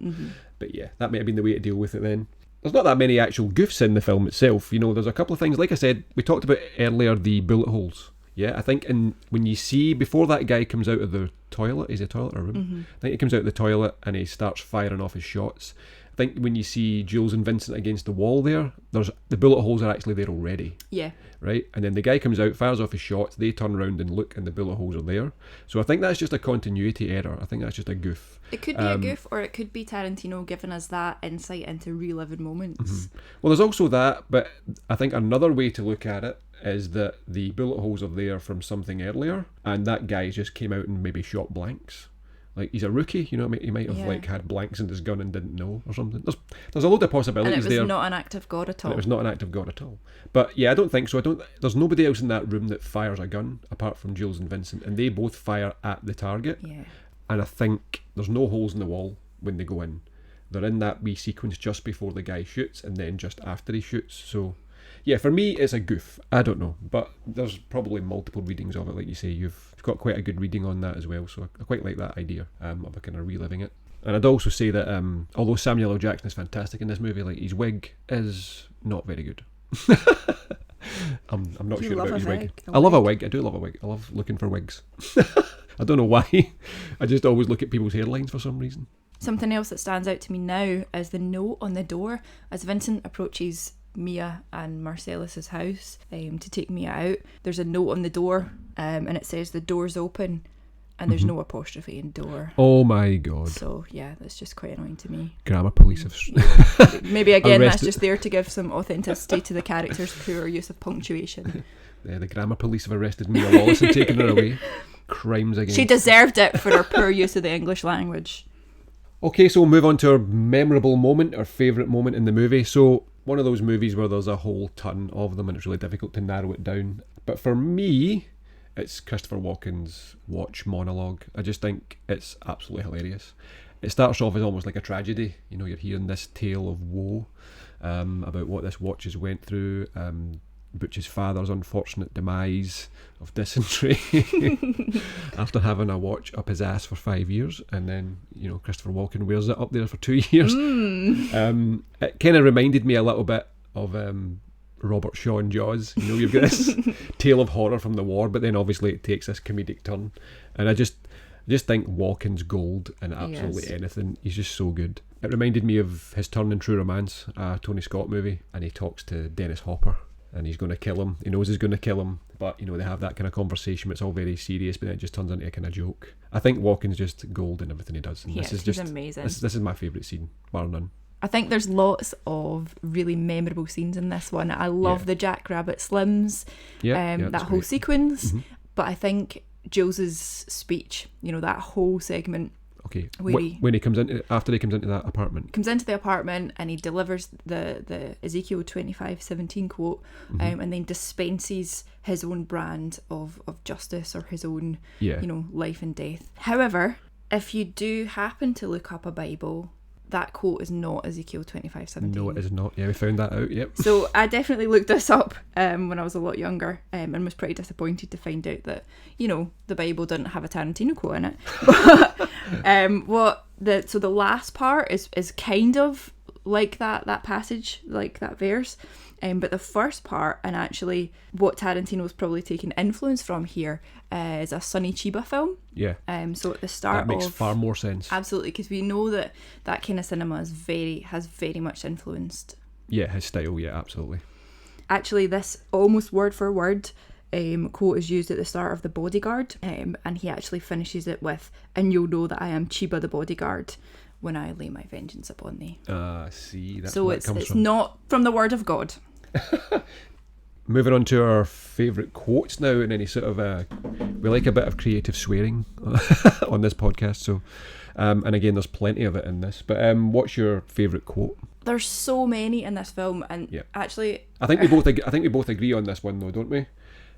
S1: But yeah, that might have been the way to deal with it then. There's not that many actual goofs in the film itself. You know, there's a couple of things. Like I said, we talked about earlier the bullet holes. Yeah, I think when you see, before that guy comes out of the toilet, is it a toilet or a room? I think he comes out of the toilet and he starts firing off his shots. I think when you see Jules and Vincent against the wall there, the bullet holes are actually there already.
S2: Yeah.
S1: Right? And then the guy comes out, fires off his shots, they turn around and look and the bullet holes are there. So I think that's just a continuity error. I think that's just a goof.
S2: It could be a goof, or it could be Tarantino giving us that insight into reliving moments.
S1: Well, there's also that, but I think another way to look at it is that the bullet holes are there from something earlier, and that guy just came out and maybe shot blanks. Like, he's a rookie, you know, he might have like had blanks in his gun and didn't know or something. There's a load of possibilities there.
S2: And it was not an act of God at all.
S1: And it was not an act of God at all. But yeah, I don't think so. There's nobody else in that room that fires a gun apart from Jules and Vincent, and they both fire at the target.
S2: Yeah.
S1: And I think there's no holes in the wall when they go in. They're in that wee sequence just before the guy shoots and then just after he shoots. So yeah, for me, it's a goof. I don't know, but there's probably multiple readings of it. Like you say, you've got quite a good reading on that as well, so I quite like that idea of a kind of reliving it. And I'd also say that although Samuel L. Jackson is fantastic in this movie, like his wig is not very good. I'm not sure about his wig. I love a wig. I do love a wig. I love looking for wigs. I don't know why. I just always look at people's hairlines for some reason.
S2: Something else that stands out to me now is the note on the door as Vincent approaches Mia and Marcellus's house to take Mia out. There's a note on the door, and it says the door's open, and there's no apostrophe in door.
S1: Oh my god.
S2: So yeah, that's just quite annoying to me.
S1: Grammar police have
S2: maybe again that's just there to give some authenticity to the character's poor use of punctuation.
S1: The grammar police have arrested Mia Wallace and taken her away. Crimes against.
S2: She deserved it for her poor use of the English language.
S1: Okay, so we'll move on to our memorable moment, our favourite moment in the movie. So one of those movies where there's a whole ton of them and it's really difficult to narrow it down. But for me, it's Christopher Walken's watch monologue. I just think it's absolutely hilarious. It starts off as almost like a tragedy. You know, you're hearing this tale of woe about what this watch has went through. Butch's father's unfortunate demise of dysentery after having a watch up his ass for 5 years, and then, you know, Christopher Walken wears it up there for 2 years. It kind of reminded me a little bit of Robert Shaw in Jaws. You know, you've got this tale of horror from the war, but then obviously it takes this comedic turn, and I just think Walken's gold in absolutely anything. He's just so good. It reminded me of his turn in True Romance, a Tony Scott movie, and he talks to Dennis Hopper. and he's going to kill him. He knows he's going to kill him, but, you know, they have that kind of conversation, but it's all very serious, but then it just turns into a kind of joke. I think Walken's just gold in everything he does. And this is
S2: he's
S1: just
S2: amazing.
S1: This is my favourite scene, bar none.
S2: I think there's lots of really memorable scenes in this one. I love the Jackrabbit Slims, that whole sequence, but I think Jules's speech, you know, that whole segment.
S1: Okay, when he comes into, after he comes into that apartment.
S2: Comes into the apartment and he delivers the Ezekiel 25:17 quote, and then dispenses his own brand of justice, or his own, you know, life and death. However, if you do happen to look up a Bible, that quote is not Ezekiel 25:17. No,
S1: it is not. Yeah, we found that out, yep.
S2: So I definitely looked this up when I was a lot younger, and was pretty disappointed to find out that, you know, the Bible didn't have a Tarantino quote in it. But so the last part is kind of like that passage, like that verse. But the first part, and actually what Tarantino's probably taken influence from here, is a Sonny Chiba film.
S1: Yeah.
S2: So at the start,
S1: that makes far more sense.
S2: Absolutely, because we know that kind of cinema has very much influenced.
S1: Yeah, his style. Yeah, absolutely.
S2: Actually, this almost word for word quote is used at the start of The Bodyguard, and he actually finishes it with, "And you'll know that I am Chiba the bodyguard when I lay my vengeance upon thee."
S1: See, that's
S2: so
S1: where it comes
S2: it's
S1: from.
S2: not from the word of God.
S1: Moving on to our favourite quotes now, and any sort of we like a bit of creative swearing on this podcast. So, and again, there's plenty of it in this. But what's your favourite quote?
S2: There's so many in this film, and actually,
S1: I think we both agree on this one, though, don't we?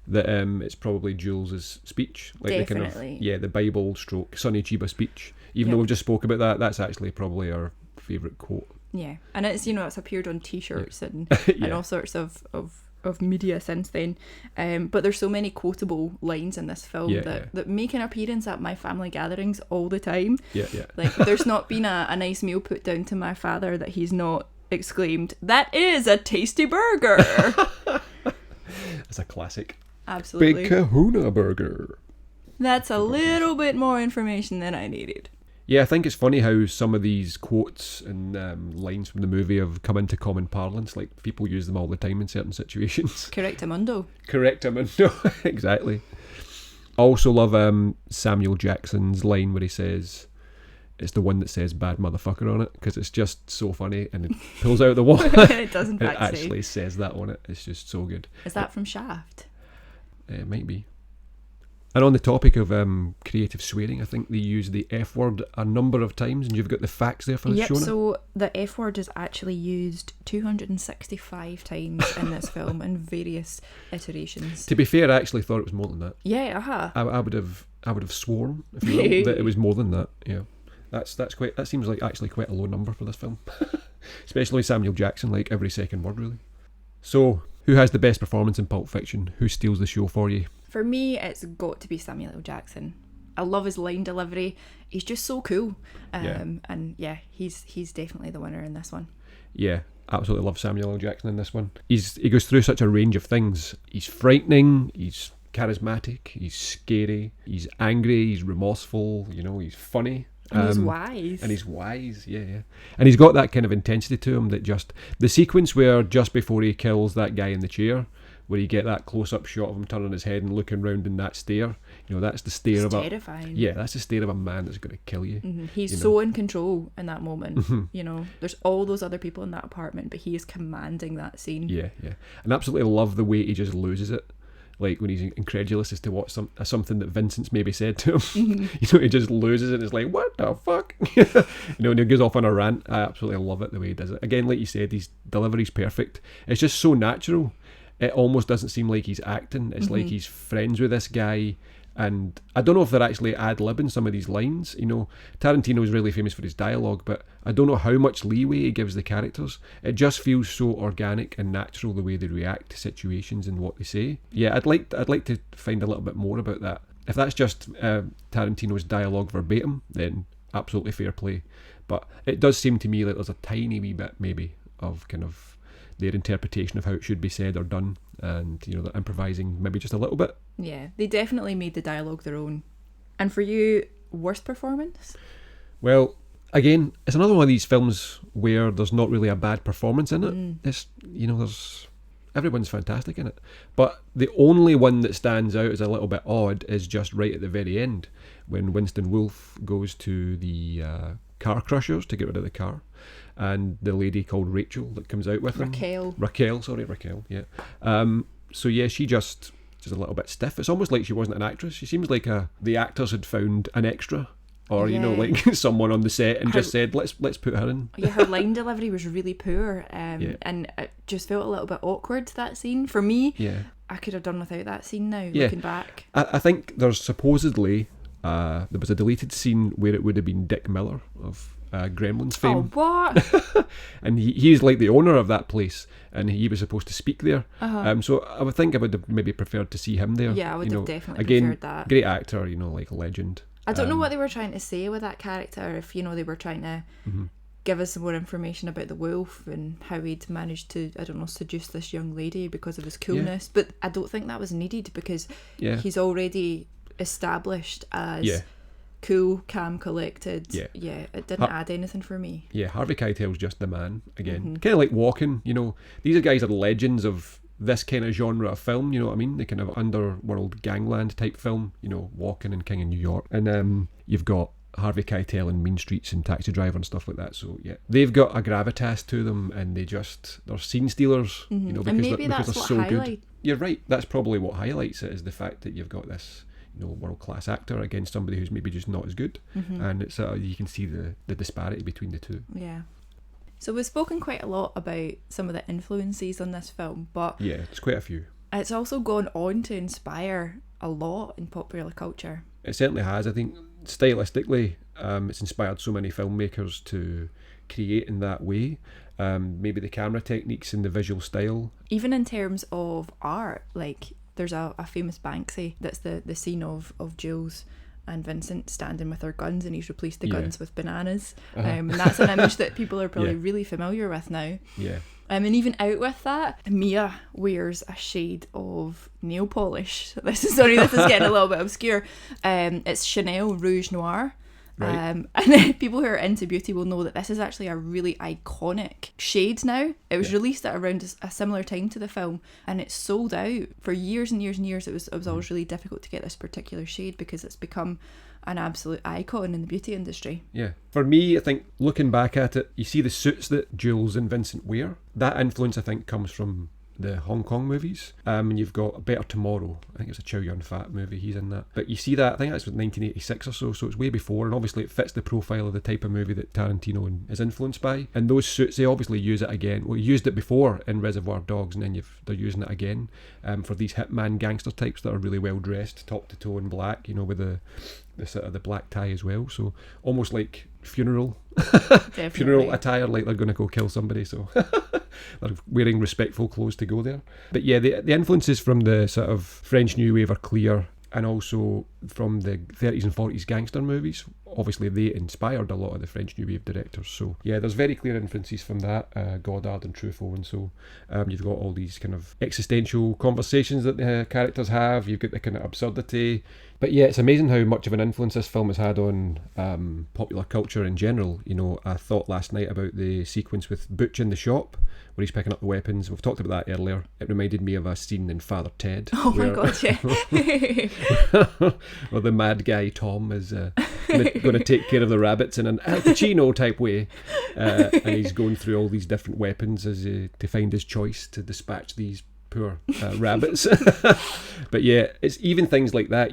S1: That it's probably Jules's speech, like
S2: definitely.
S1: the kind of the Bible stroke Sonny Chiba speech. Even though we've just spoke about that, that's actually probably our favourite quote.
S2: Yeah, and it's, you know, it's appeared on T-shirts and all sorts of media since then. But there's so many quotable lines in this film that make an appearance at my family gatherings all the time.
S1: Yeah.
S2: Like, there's not been a nice meal put down to my father that he's not exclaimed, "That is a tasty burger."
S1: That's a classic.
S2: Absolutely.
S1: Big Kahuna burger.
S2: That's a little bit more information than I needed.
S1: Yeah, I think it's funny how some of these quotes and lines from the movie have come into common parlance. Like, people use them all the time in certain situations.
S2: Correctamundo.
S1: Exactly. I also love Samuel Jackson's line where he says, it's the one that says "bad motherfucker" on it, because it's just so funny, and it pulls out the wall.
S2: It doesn't
S1: it actually says that on it. It's just so good.
S2: Is that from Shaft?
S1: It might be. And on the topic of creative swearing, I think they use the F word a number of times, and you've got the facts there for us, Shonagh.
S2: So the F word is actually used 265 times in this film in various iterations.
S1: To be fair, I actually thought it was more than that.
S2: Yeah,
S1: I would have sworn, if you will, that it was more than that. Yeah, that seems like actually quite a low number for this film, especially Samuel Jackson, like every second word really. So, who has the best performance in Pulp Fiction? Who steals the show for you?
S2: For me, it's got to be Samuel L. Jackson. I love his line delivery. He's just so cool. And he's definitely the winner in this one. Yeah,
S1: absolutely love Samuel L. Jackson in this one. He goes through such a range of things. He's frightening, he's charismatic, he's scary, he's angry, he's remorseful, you know, he's funny.
S2: And he's wise.
S1: And he's wise, yeah. And he's got that kind of intensity to him that just... The sequence where just before he kills that guy in the chair, where you get that close-up shot of him turning his head and looking round in that stare, you know, that's the stare of
S2: terrifying.
S1: That's the stare of a man that's going to kill you.
S2: Mm-hmm. He's so in control in that moment. You know, there's all those other people in that apartment, but he is commanding that scene.
S1: Yeah. And absolutely love the way he just loses it. Like when he's incredulous as to what something that Vincent's maybe said to him. You know, he just loses it and it's like, what the fuck? You know, and he goes off on a rant. I absolutely love it the way he does it. Again, like you said, his delivery's perfect. It's just so natural. It almost doesn't seem like he's acting. It's like he's friends with this guy. And I don't know if they're actually ad-libbing some of these lines. You know, Tarantino's really famous for his dialogue, but I don't know how much leeway he gives the characters. It just feels so organic and natural the way they react to situations and what they say. Yeah, I'd like to find a little bit more about that. If that's just Tarantino's dialogue verbatim, then absolutely fair play. But it does seem to me like there's a tiny wee bit maybe of kind of their interpretation of how it should be said or done, and you know, they're improvising maybe just a little bit.
S2: Yeah, they definitely made the dialogue their own. And for you, worst performance?
S1: Well, again, it's another one of these films where there's not really a bad performance in it. It's, you know, Everyone's fantastic in it. But the only one that stands out as a little bit odd is just right at the very end, when Winston Wolfe goes to the car crushers to get rid of the car, and the lady called Rachel that comes out with him. Raquel, yeah. So yeah, she's just a little bit stiff. It's almost like she wasn't an actress. She seems like the actors had found an extra, or like someone on the set and just said, let's put her in.
S2: Yeah, her line delivery was really poor, and it just felt a little bit awkward, that scene for me.
S1: Yeah,
S2: I could have done without that scene now. Looking back,
S1: I think there's supposedly there was a deleted scene where it would have been Dick Miller of Gremlins fame.
S2: Oh, what?
S1: And he's like the owner of that place, and he was supposed to speak there. So I would think I would have maybe preferred to see him there.
S2: Yeah, I would have definitely preferred that.
S1: Great actor, like a legend.
S2: I don't know what they were trying to say with that character, if they were trying to give us some more information about the wolf and how he'd managed to, I don't know, seduce this young lady because of his coolness. But I don't think that was needed, because he's already established as cool, calm, collected. Yeah, it didn't add anything for me.
S1: Yeah, Harvey Keitel's just the man again. Kind of like Walken, these guys are legends of this kind of genre of film, you know what I mean? The kind of underworld gangland type film, Walken and King of New York. And you've got Harvey Keitel and Mean Streets and Taxi Driver and stuff like that. So yeah, they've got a gravitas to them, and they're scene stealers, because
S2: and maybe
S1: because
S2: that's
S1: they're
S2: what
S1: so
S2: highlight.
S1: good. You're right. That's probably what highlights it, is the fact that you've got this world-class actor against somebody who's maybe just not as good, and it's you can see the disparity between the two.
S2: Yeah. So we've spoken quite a lot about some of the influences on this film, but
S1: yeah, it's quite a few.
S2: It's also gone on to inspire a lot in popular culture.
S1: It certainly has. I think stylistically, it's inspired so many filmmakers to create in that way. Maybe the camera techniques and the visual style. Even
S2: in terms of art, like there's a famous Banksy that's the scene of Jules and Vincent standing with their guns, and he's replaced the guns with bananas. And that's an image that people are probably really familiar with now.
S1: Yeah.
S2: And even out with that, Mia wears a shade of nail polish. This is getting a little bit obscure. It's Chanel Rouge Noir.
S1: Right.
S2: And people who are into beauty will know that this is actually a really iconic shade now. It was released at around a similar time to the film, and it's sold out for years and years and years. It was always really difficult to get this particular shade, because it's become an absolute icon in the beauty industry.
S1: Yeah. For me, I think looking back at it, you see the suits that Jules and Vincent wear. That influence, I think, comes from the Hong Kong movies. And you've got A Better Tomorrow. I think it's a Chow Yun-fat movie. He's in that. But you see that, I think that's 1986 or so it's way before, and obviously it fits the profile of the type of movie that Tarantino is influenced by. And those suits, they obviously use it again. Well, he used it before in Reservoir Dogs, and then they're using it again for these hitman gangster types that are really well dressed, top to toe in black, with the sort of the black tie as well. So almost like funeral attire, like they're going to go kill somebody, so they're wearing respectful clothes to go there. But yeah, the influences from the sort of French New Wave are clear, and also from the 30s and 40s gangster movies. Obviously they inspired a lot of the French New Wave directors, so yeah, there's very clear influences from that, Godard and Truffaut, and so you've got all these kind of existential conversations that the characters have. You've got the kind of absurdity. But yeah, it's amazing how much of an influence this film has had on popular culture in general. I thought last night about the sequence with Butch in the shop, where he's picking up the weapons. We've talked about that earlier. It reminded me of a scene in Father Ted.
S2: Oh my god, yeah.
S1: Where the mad guy Tom is going to take care of the rabbits in an Al Pacino type way, and he's going through all these different weapons to find his choice to dispatch these poor rabbits. But yeah, it's even things like that.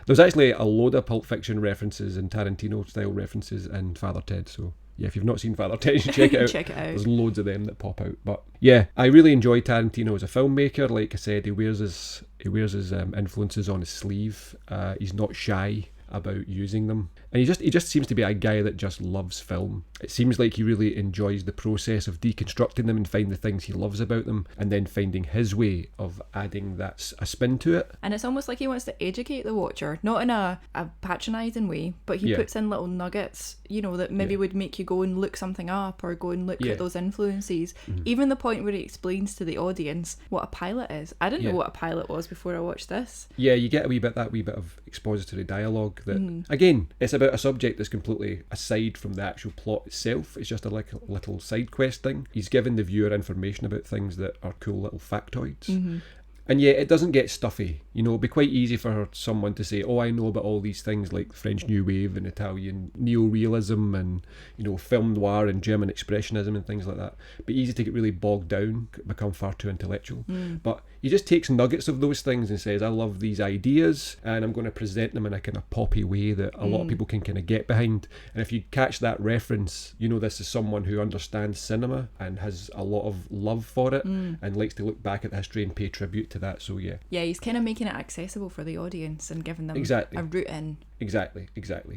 S1: There's actually a load of Pulp Fiction references and Tarantino style references in Father Ted, so yeah, if you've not seen Father Ted, you should check it out.
S2: Check it out.
S1: There's loads of them that pop out. But yeah, I really enjoy Tarantino as a filmmaker. Like I said, he wears his influences on his sleeve. He's not shy about using them, and he just seems to be a guy that just loves film. It seems like he really enjoys the process of deconstructing them and finding the things he loves about them, and then finding his way of adding a spin to it.
S2: And it's almost like he wants to educate the watcher, not in a patronising way, but he puts in little nuggets, that maybe would make you go and look something up, or go and look at those influences. Even the point where he explains to the audience what a pilot is. I didn't know what a pilot was before I watched this.
S1: Yeah, you get that wee bit of expository dialogue work that, again, it's about a subject that's completely aside from the actual plot itself. It's just a little side quest thing. He's giving the viewer information about things that are cool little factoids. And yet it doesn't get stuffy. You know, it'd be quite easy for someone to say, oh, I know about all these things like French New Wave and Italian neo-realism and, you know, film noir and German expressionism and things like that. But easy to get really bogged down, become far too intellectual. But he just takes nuggets of those things and says, I love these ideas and I'm going to present them in a kind of poppy way that a lot of people can kind of get behind. And if you catch that reference, you know this is someone who understands cinema and has a lot of love for it and likes to look back at the history and pay tribute to that. So yeah,
S2: he's kind of making it accessible for the audience and giving them a route in. Exactly.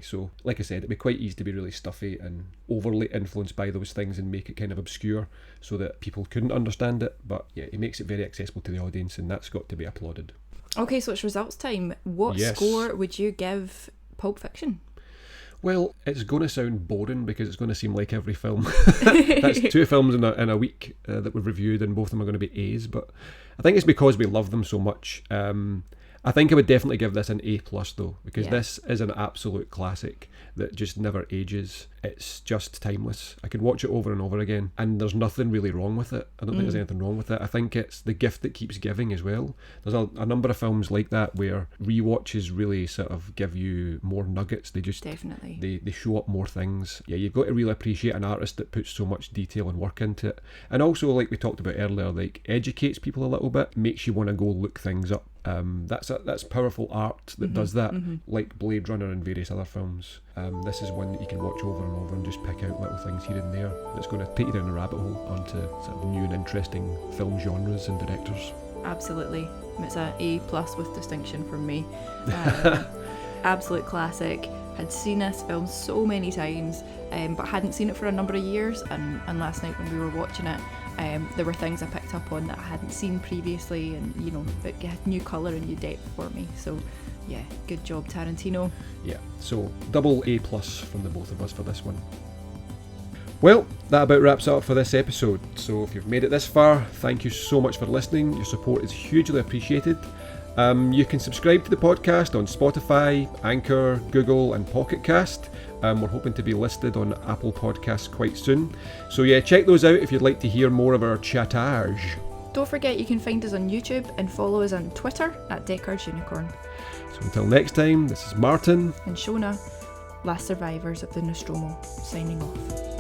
S2: So like I said, it'd be quite easy to be really stuffy and overly influenced by those things and make it kind of obscure so that people couldn't understand it. But yeah, he makes it very accessible to the audience, and that's got to be applauded. Okay, so it's results time. What score would you give Pulp Fiction? Well, it's going to sound boring because it's going to seem like every film. That's 2 films in a week that we've reviewed, and both of them are going to be A's. But I think it's because we love them so much. I think I would definitely give this an A+ though, because this is an absolute classic that just never ages. It's just timeless. I could watch it over and over again, and there's nothing really wrong with it. I don't think there's anything wrong with it. I think it's the gift that keeps giving as well. There's a number of films like that where rewatches really sort of give you more nuggets. They just definitely they show up more things. Yeah, you've got to really appreciate an artist that puts so much detail and work into it, and also, like we talked about earlier, like educates people a little bit, makes you want to go look things up. That's powerful art that does that, like Blade Runner and various other films. This is one that you can watch over and over and just pick out little things here and there that's going to take you down a rabbit hole onto sort of new and interesting film genres and directors. Absolutely. It's a A+ with distinction from me. Absolute classic. Had seen this film so many times, but hadn't seen it for a number of years, and last night when we were watching it, there were things I picked up on that I hadn't seen previously, and you know, it had new colour and new depth for me. So yeah, good job, Tarantino. Yeah, so double A+ from the both of us for this one. Well, that about wraps it up for this episode. So if you've made it this far, thank you so much for listening. Your support is hugely appreciated. You can subscribe to the podcast on Spotify, Anchor, Google and Pocket Cast. We're hoping to be listed on Apple Podcasts quite soon. So yeah, check those out if you'd like to hear more of our chattage. Don't forget you can find us on YouTube and follow us on Twitter at Deckard's Unicorn. So until next time, this is Martin and Shonagh, last survivors of the Nostromo, signing off.